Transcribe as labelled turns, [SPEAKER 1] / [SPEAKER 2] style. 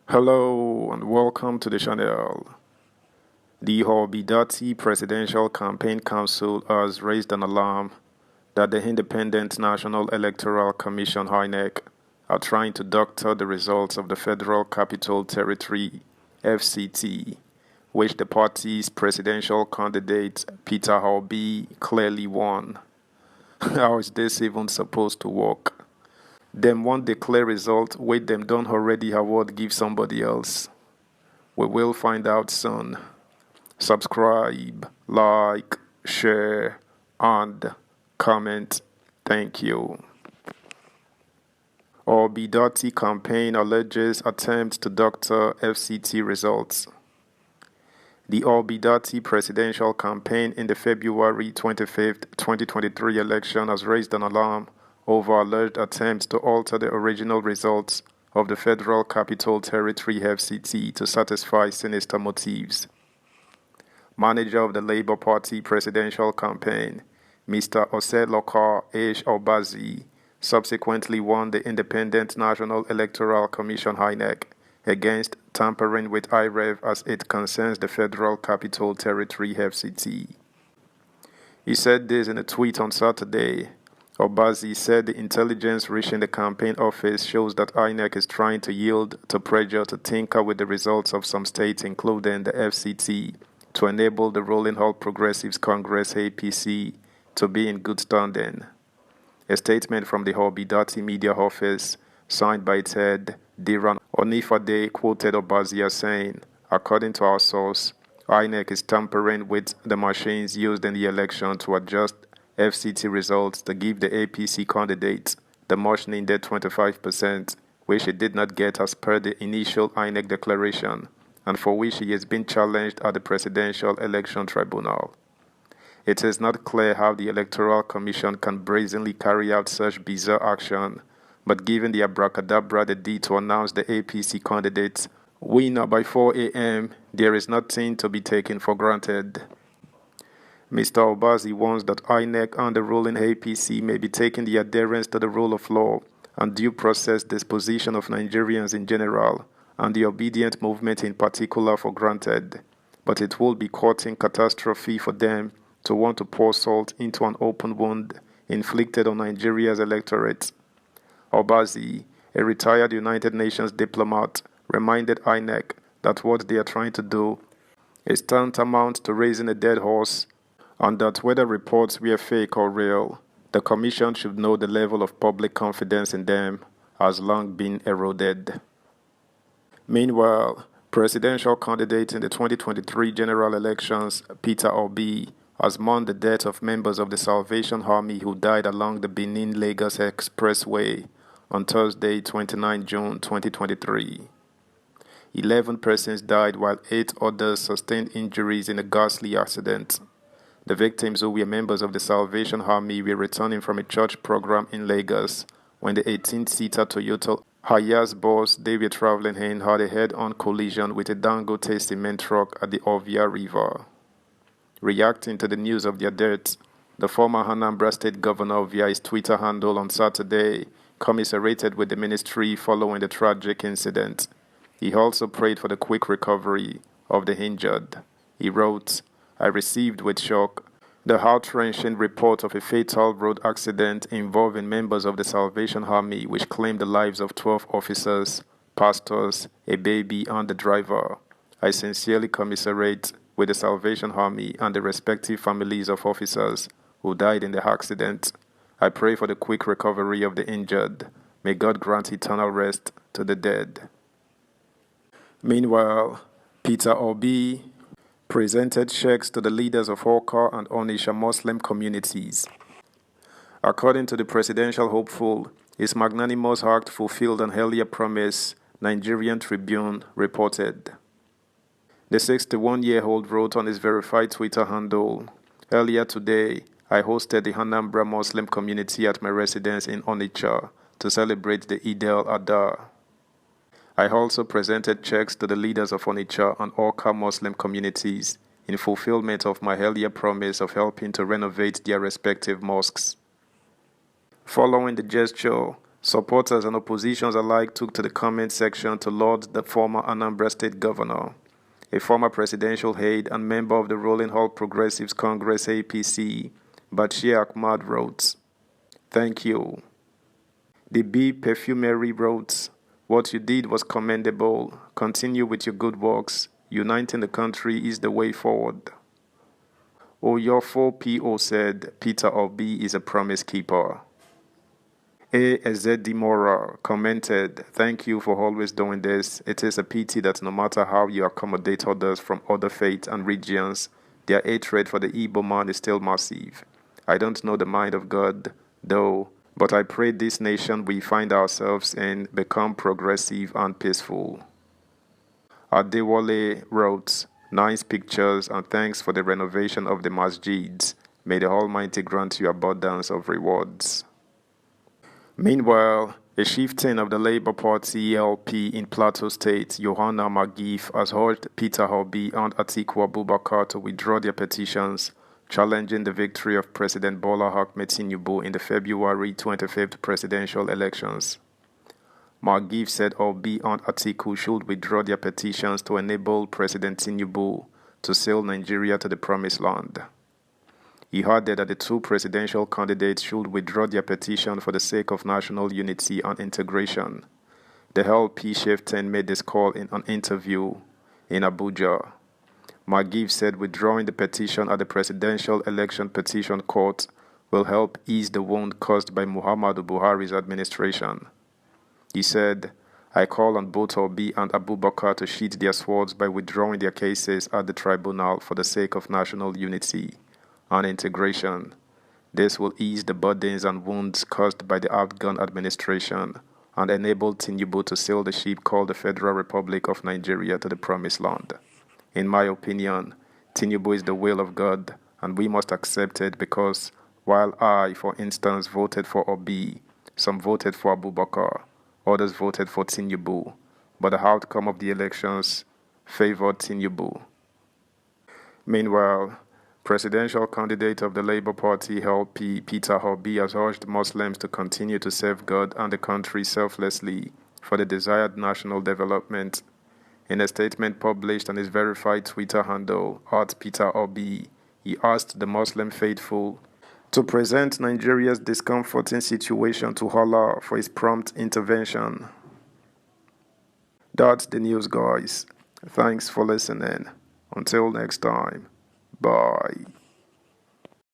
[SPEAKER 1] Hello and welcome to the channel. The Horbidati Presidential Campaign Council has raised an alarm that the Independent National Electoral Commission (INEC) are trying to doctor the results of the Federal Capital Territory (FCT), which the party's presidential candidate Peter Obi clearly won. How is this even supposed to work? Them want the clear result, wait them don't already award give somebody else. We will find out soon. Subscribe, like, share, and comment. Thank you. Orbidati campaign alleges attempt to doctor FCT results. The Orbidati presidential campaign in the February 25, 2023 election has raised an alarm over alleged attempts to alter the original results of the Federal Capital Territory (FCT) to satisfy sinister motives. Manager of the Labour Party presidential campaign, Mr. Oseloka H. Obazi, subsequently won the Independent National Electoral Commission (INEC) against tampering with IREV as it concerns the Federal Capital Territory (FCT). He said this in a tweet on Saturday. Obazi said the intelligence reaching the campaign office shows that INEC is trying to yield to pressure to tinker with the results of some states, including the FCT, to enable the ruling All Progressives Congress (APC) to be in good standing. A statement from the Horbidati media office, signed by its head, Diran Onifade, quoted Obazi as saying, "According to our source, INEC is tampering with the machines used in the election to adjust FCT results to give the APC candidate the much needed 25%, which he did not get as per the initial INEC declaration, and for which he has been challenged at the Presidential Election Tribunal. It is not clear how the Electoral Commission can brazenly carry out such bizarre action, but given the abracadabra they did to announce the APC candidate's winner by 4 a.m., there is nothing to be taken for granted." Mr. Obazi warns that INEC and the ruling APC may be taking the adherence to the rule of law and due process disposition of Nigerians in general, and the obedient movement in particular, for granted, but it will be courting catastrophe for them to want to pour salt into an open wound inflicted on Nigeria's electorate. Obazi, a retired United Nations diplomat, reminded INEC that what they are trying to do is tantamount to raising a dead horse, and that whether reports were fake or real, the Commission should know the level of public confidence in them has long been eroded. Meanwhile, presidential candidate in the 2023 general elections, Peter Obi, has mourned the death of members of the Salvation Army who died along the Benin-Lagos Expressway on Thursday, 29 June 2023. 11 persons died while 8 others sustained injuries in a ghastly accident. The victims, who were members of the Salvation Army, were returning from a church program in Lagos when the 18-seater Toyota Hiace bus they were traveling in had a head-on collision with a Dangote cement truck at the Ovia River. Reacting to the news of their deaths, the former Anambra State Governor via his Twitter handle on Saturday commiserated with the ministry following the tragic incident. He also prayed for the quick recovery of the injured. He wrote, "I received with shock the heart-wrenching report of a fatal road accident involving members of the Salvation Army which claimed the lives of 12 officers, pastors, a baby, and the driver. I sincerely commiserate with the Salvation Army and the respective families of officers who died in the accident. I pray for the quick recovery of the injured. May God grant eternal rest to the dead." Meanwhile, Peter Obi presented checks to the leaders of Awka and Onitsha Muslim communities. According to the presidential hopeful, his magnanimous act fulfilled an earlier promise, Nigerian Tribune reported. The 61-year-old wrote on his verified Twitter handle, "Earlier today, I hosted the Anambra Muslim community at my residence in Onitsha to celebrate the Eid al-Adha. I also presented checks to the leaders of Onitsha and Awka Muslim communities in fulfillment of my earlier promise of helping to renovate their respective mosques." Following the gesture, Supporters and oppositions alike took to the comment section to laud the former Anambra State Governor. A former presidential aide and member of the ruling All Progressives Congress APC, Bashir Ahmad wrote, "Thank you." The B Perfumery wrote, "What you did was commendable. Continue with your good works. Uniting the country is the way forward." Oyofo P.O. said, "Peter Obi is a promise keeper." A. Ezedimora commented, "Thank you for always doing this. It is a pity that no matter how you accommodate others from other faiths and regions, their hatred for the Igbo man is still massive. I don't know the mind of God, though, but I pray this nation we find ourselves in become progressive and peaceful." Adewale wrote, "Nice pictures and thanks for the renovation of the masjids. May the Almighty grant you abundance of rewards." Meanwhile, a chieftain of the Labour Party LP in Plateau State, Johanna Magif, has urged Peter Obi and Atiku Abubakar to withdraw their petitions challenging the victory of President Bola Ahmed Tinubu in the February 25th presidential elections. Magif said Obi and Atiku should withdraw their petitions to enable President Tinubu to sail Nigeria to the promised land. He added that the two presidential candidates should withdraw their petition for the sake of national unity and integration. The LP chieftain made this call in an interview in Abuja. Magif said withdrawing the petition at the Presidential Election Petition Court will help ease the wound caused by Muhammadu Buhari's administration. He said, "I call on both Obi and Abubakar to sheath their swords by withdrawing their cases at the tribunal for the sake of national unity and integration. This will ease the burdens and wounds caused by the outgone administration and enable Tinubu to sail the ship called the Federal Republic of Nigeria to the promised land. In my opinion, Tinubu is the will of God, and we must accept it because while I, for instance, voted for Obi, some voted for Abubakar, others voted for Tinubu, but the outcome of the elections favored Tinubu." Meanwhile, presidential candidate of the Labour Party LP Peter Obi has urged Muslims to continue to serve God and the country selflessly for the desired national development. In a statement published on his verified Twitter handle, @PeterObi, he asked the Muslim faithful to present Nigeria's discomforting situation to Allah for his prompt intervention. That's the news, guys. Thanks for listening. Until next time, bye.